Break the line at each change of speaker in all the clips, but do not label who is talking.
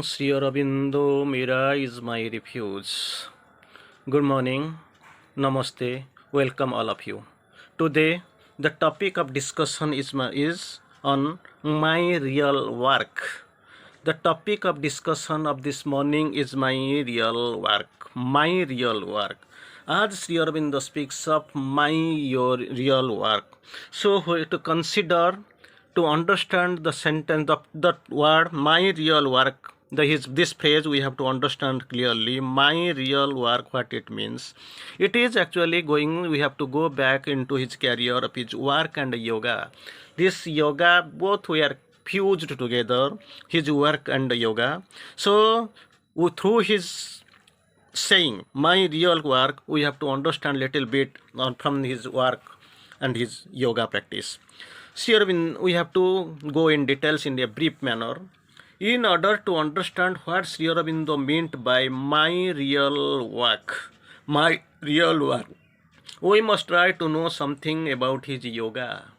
Sri Aurobindo, Mira is my refuge. Good morning, Namaste, welcome all of you. Today, the topic of discussion is on my real work. The topic of discussion of this morning is my real work. My real work. As Sri Aurobindo speaks of your real work. So, to consider, to understand the sentence of the word my real work, this phrase we have to understand clearly. My real work, what it means. It is actually we have to go back into his career of his work and yoga. This yoga, both were fused together, his work and yoga. So, through his saying my real work, we have to understand little bit from his work and his yoga practice. Here we have to go in details in a brief manner in order to understand what Sri Aurobindo meant by my real work. My real work. We must try to know something about his yoga.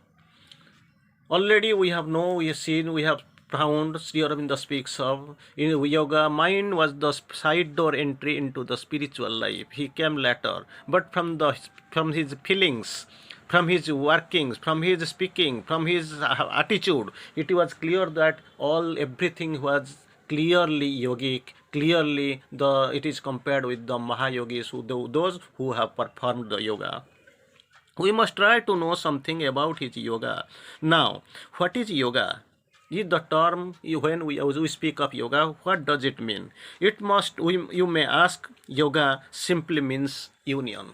Already we have found Sri Aurobindo speaks of in yoga, mind was the side door entry into the spiritual life. He came later, but from his feelings, from his workings, from his speaking, from his attitude, it was clear that everything was clearly yogic. Clearly, it is compared with the Mahayogis, those who have performed the yoga. We must try to know something about his yoga. Now, what is yoga? Is the term when we speak of yoga, what does it mean? You may ask, yoga simply means union.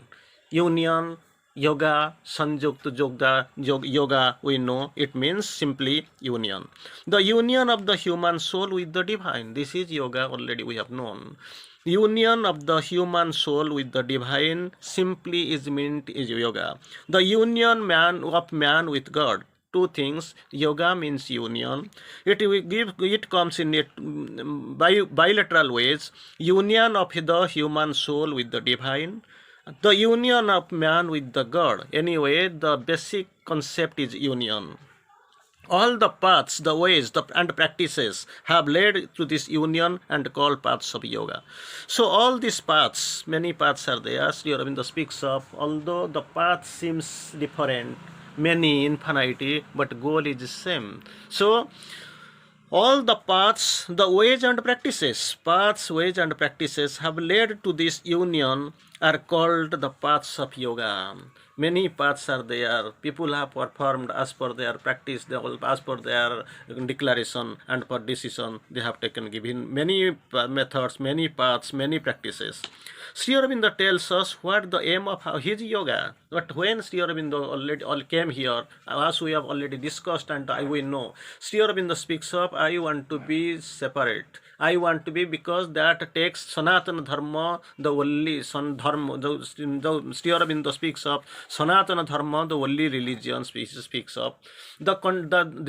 Union, yoga, sanjukta yoga, we know it means simply union. The union of the human soul with the divine. This is yoga, already we have known. Union of the human soul with the divine simply is yoga. The union of man with God. Two things. Yoga means union. It comes in bilateral ways. Union of the human soul with the divine. The union of man with the God. Anyway, the basic concept is union. All the paths, the ways, and practices have led to this union and called paths of yoga. So all these paths, many paths are there, Sri Aurobindo speaks of, although the path seems different, many, infinity, but goal is the same. So all the paths, the ways and practices, have led to this union are called the paths of yoga. Many paths are there. People have performed as per their practice, as per their declaration and per decision. They have given many methods, many paths, many practices. Sri Aurobindo tells us what the aim of his yoga. But when Sri Aurobindo already came here, as we have already discussed and we know, Sri Aurobindo speaks of, I want to be separate. I want to be, because that takes Sanatana Dharma, the only Dharma. Sri Aurobindo speaks of Sanatana Dharma, the only religion speaks of. The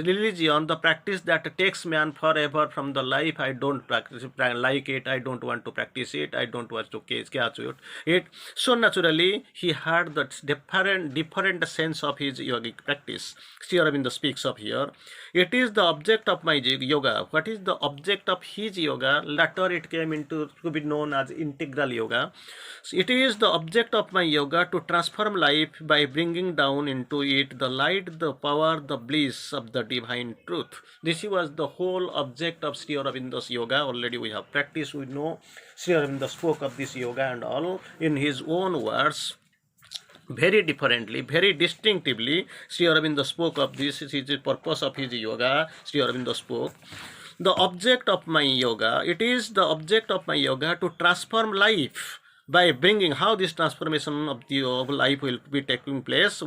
religion, the practice that takes man forever from the life. I don't like it, I don't want to practice it, I don't want to catch it. So naturally, he had that different sense of his yogic practice. Sri Aurobindo speaks of here. It is the object of my yoga. What is the object of his yoga? Later it came into to be known as integral yoga. So it is the object of my yoga to transform life by bringing down into it the light, the power, the bliss of the divine truth. This was the whole object of Sri Aurobindo's yoga. Already we have practiced, we know Sri Aurobindo spoke of this yoga and all in his own words. Very differently, very distinctively, Sri Aurobindo spoke of this. This is the purpose of his yoga. Sri Aurobindo spoke. The object of my yoga, it is the object of my yoga to transform life by bringing, how this transformation of life will take place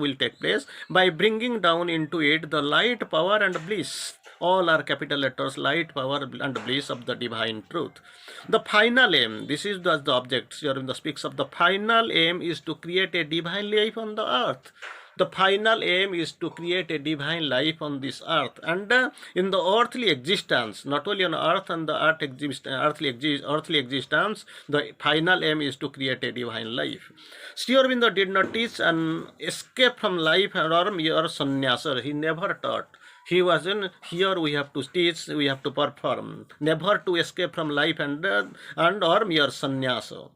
by bringing down into it the light, power and bliss. All are capital letters, light, power and bliss of the divine truth. The final aim, this is the object. Sri Aurobindo speaks of the final aim is to create a divine life on the earth. The final aim is to create a divine life on this earth, and in the earthly existence, not only on earth and the earthly existence, the final aim is to create a divine life. Sri Aurobindo did not teach an escape from life or mere sannyasa. He never taught. He was in here. We have to teach, we have to perform, never to escape from life and or mere sannyasa.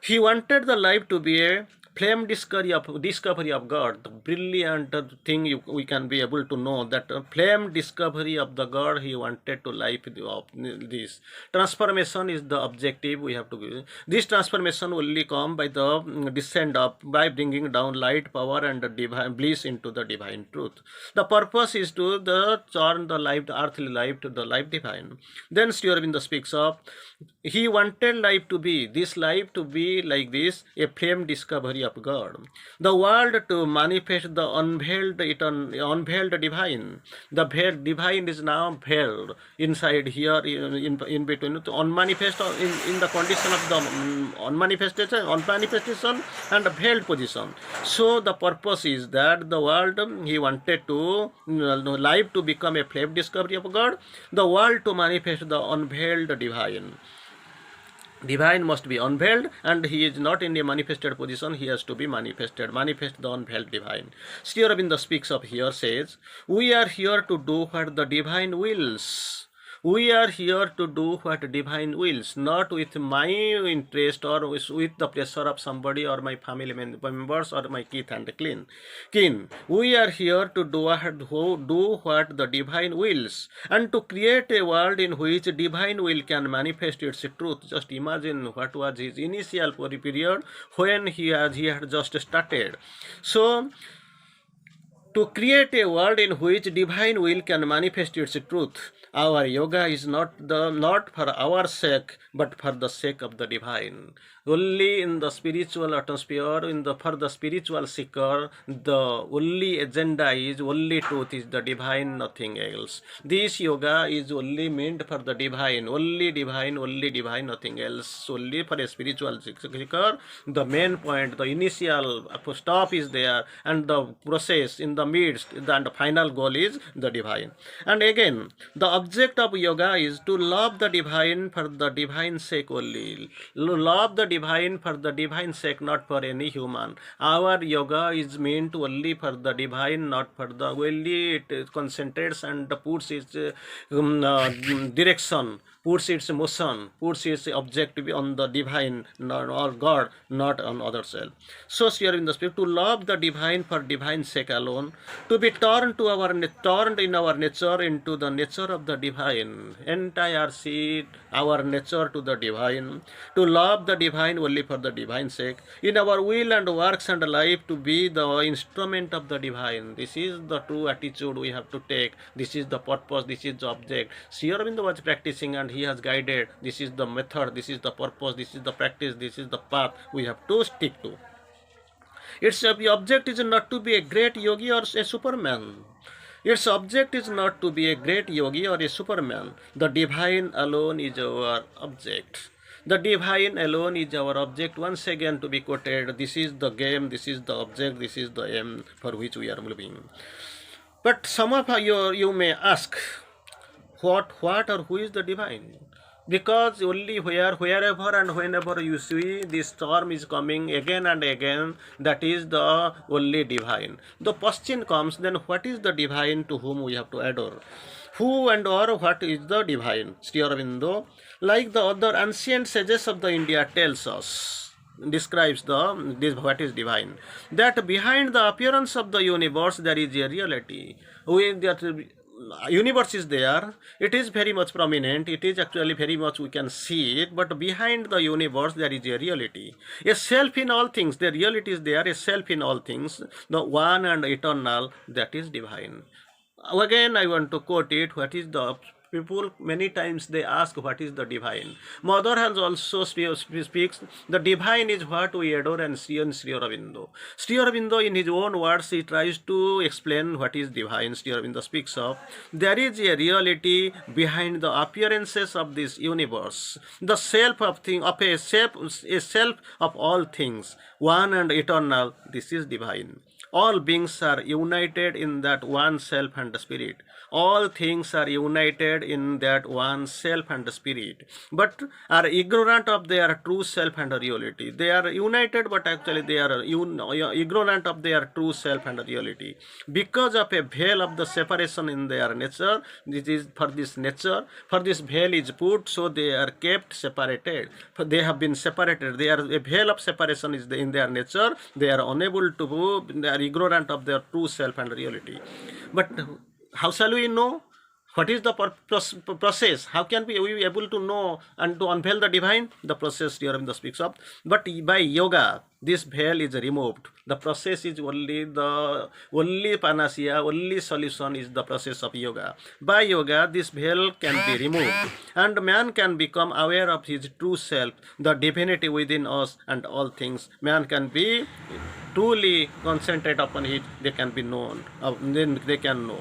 He wanted the life to be a flame discovery of God, the brilliant thing we can be able to know, that flame discovery of the God he wanted to life of this. Transformation is the objective we have to give. This transformation only come by the descent of, by bringing down light, power and divine bliss into the divine truth. The purpose is to turn the life, the earthly life to the life divine. Then Sri Aurobindo speaks of, he wanted life to be, this life to be like this, a flame discovery of God. The world to manifest the unveiled unveiled divine. The veiled divine is now veiled inside here, in between, unmanifest in the condition of the unmanifestation and veiled position. So the purpose is that the world, he wanted to life to become a flame discovery of God, the world to manifest the unveiled divine. Divine must be unveiled, and he is not in a manifested position, he has to be manifested, manifest the unveiled divine. Sri Aurobindo speaks of here, says, we are here to do what the divine wills. We are here to do what divine wills, not with my interest or with the pressure of somebody or my family members or my kith and kin. We are here to do what the divine wills, and to create a world in which divine will can manifest its truth. Just imagine what was his initial period when he had just started. So, to create a world in which divine will can manifest its truth. Our yoga is not for our sake, but for the sake of the divine. Only in the spiritual atmosphere, for the spiritual seeker, the only agenda is, only truth is the divine, nothing else. This yoga is only meant for the divine, nothing else. Only for a spiritual seeker, the main point, the initial stop is there, and the process in the midst, and the final goal is the divine. And again, the object of yoga is to love the divine for the divine sake only. Love the divine for the divine sake, not for any human. Our yoga is meant only for the divine, not for the only. It concentrates and puts its direction, puts its motion, puts its objective on the divine, not or God, not on other self. So here in the spirit, to love the divine for divine sake alone, to be turned in our nature into the nature of the divine, entire seed our nature to the divine, to love the divine only for the divine sake, in our will and works and life to be the instrument of the divine. This is the true attitude we have to take. This is the purpose, this is the object. Sri Aurobindo was practicing and he has guided. This is the method, this is the purpose, this is the practice, this is the path we have to stick to. Its object is not to be a great yogi or a superman. Its object is not to be a great yogi or a superman. The divine alone is our object. The divine alone is our object. Once again to be quoted, this is the game, this is the object, this is the aim for which we are moving. But some of you may ask, what or who is the divine? Because only wherever and whenever you see this storm is coming again and again, that is the only divine. The question comes, then what is the divine to whom we have to adore? Who and or what is the divine? Sri Aurobindo, like the other ancient sages of the India, tells us, describes what is divine, that behind the appearance of the universe there is a reality. Universe is there, it is very much prominent, it is actually very much we can see it, but behind the universe there is a reality, a self in all things. The reality is there, a self in all things, the one and eternal, that is divine. Again I want to quote it. What is the people, many times they ask what is the divine. Mother has also speaks, the divine is what we adore and see in Sri Aurobindo. Sri Aurobindo in his own words he tries to explain what is divine. Sri Aurobindo speaks of, there is a reality behind the appearances of this universe, the self of thing, of a self of all things, one and eternal. This is divine. All beings are united in that one self and spirit. all things are united in that one self and spirit, but are ignorant of their true self and reality. They are united, but actually they are ignorant of their true self and reality. Because of a veil of the separation in their nature, this is for this nature, for this veil is put, so they are kept separated. For they have been separated. They are a veil of separation is in their nature. They are unable to move. They are ignorant of their true self and reality. But how shall we know? What is the process? How can we be able to know and to unveil the divine? The process Aurobindo speaks of. But by yoga, this veil is removed. The process is only panacea, only solution is the process of yoga. By yoga, this veil can be removed, and man can become aware of his true self, the divinity within us and all things. Man can be truly concentrate upon it. They can be known. Then they can know.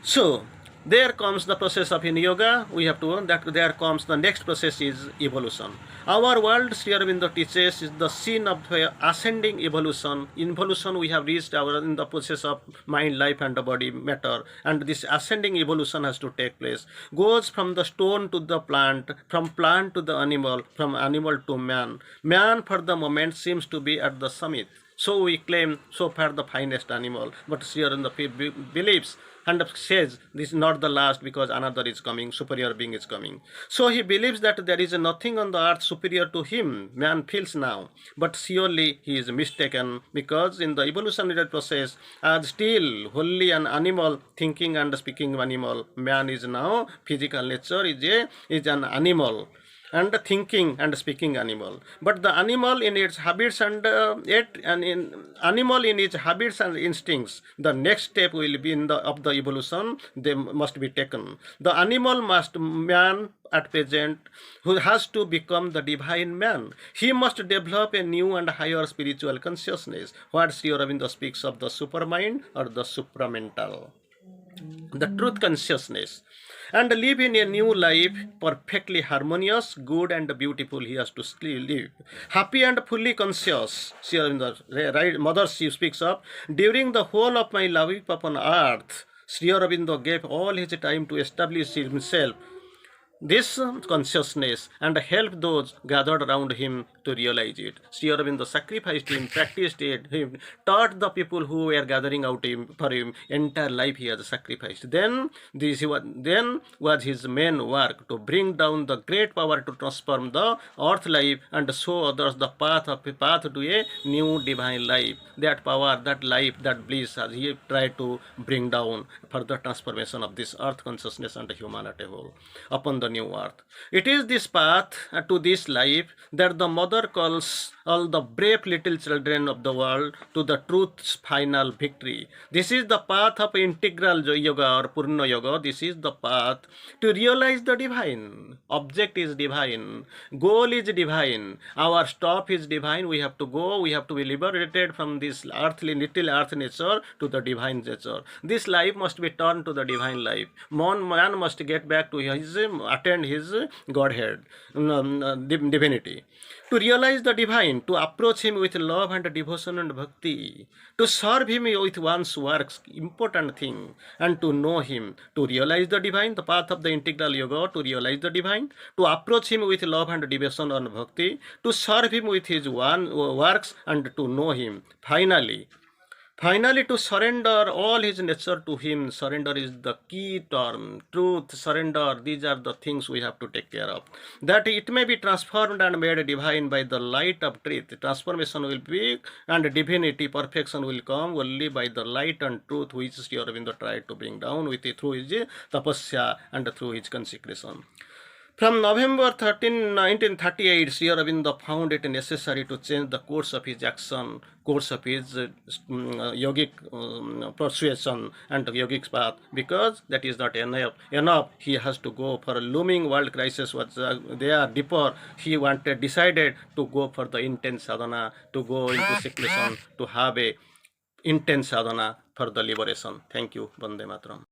So there comes the process of in yoga. We have to that there comes the next process is evolution. Our world, Sri Aurobindo teaches, is the scene of ascending evolution. In evolution, we have reached in the process of mind, life, and the body matter, and this ascending evolution has to take place. Goes from the stone to the plant, from plant to the animal, from animal to man. Man, for the moment, seems to be at the summit. So we claim so far the finest animal, but Sri Aurobindo believes and says this is not the last, because another is coming, superior being is coming. So he believes that there is nothing on the earth superior to him, man feels now. But surely he is mistaken, because in the evolutionary process, as still wholly an animal, thinking and speaking animal, man is now physical nature is an animal and thinking and speaking animal. But the animal in its habits and animal in its habits and instincts, the next step will be in of the evolution. They must be taken. The animal man at present, who has to become the divine man. He must develop a new and higher spiritual consciousness. What Sri Aurobindo speaks of the supermind or the supramental, the truth consciousness, and live in a new life, perfectly harmonious, good and beautiful. He has to live happy and fully conscious. Right, Mother, she speaks of, during the whole of my life upon earth, Sri Aurobindo gave all his time to establish himself this consciousness and help those gathered around him to realize it. Sri Aurobindo sacrificed him, practiced it, he taught the people who were gathering out for him. Entire life he has sacrificed. Then was his main work, to bring down the great power to transform the earth life and show others the path to a new divine life. That power, that life, that bliss, as he tried to bring down for the transformation of this earth consciousness and humanity whole upon the new earth. It is this path to this life that the mother calls all the brave little children of the world to the truth's final victory. This is the path of integral yoga or Purna yoga. This is the path to realize the divine. Object is divine. Goal is divine. Our stop is divine. We have to go. We have to be liberated from this earthly little earth nature to the divine nature. This life must be turned to the divine life. Man must get back to his attend his Godhead, divinity. To realize the divine, to approach him with love and devotion and bhakti, to serve him with one's works, important thing, and to know him, to realize the divine, the path of the integral yoga, to realize the divine, to approach him with love and devotion and bhakti, to serve him with his works and to know him. Finally, to surrender all his nature to him. Surrender is the key term. Truth, surrender, these are the things we have to take care of. That it may be transformed and made divine by the light of truth. Transformation will be, and divinity, perfection will come only by the light and truth which Sri Aurobindo tried to bring down with it through his tapasya and through his consecration. From November 13, 1938, Sri Aurobindo found it necessary to change the course of his action, course of his yogic persuasion and yogic path, because that is not enough. He has to go for a looming world crisis. Was there deeper? He decided to go for the intense sadhana, to go into seclusion, to have a intense sadhana for the liberation. Thank you. Vande Mataram.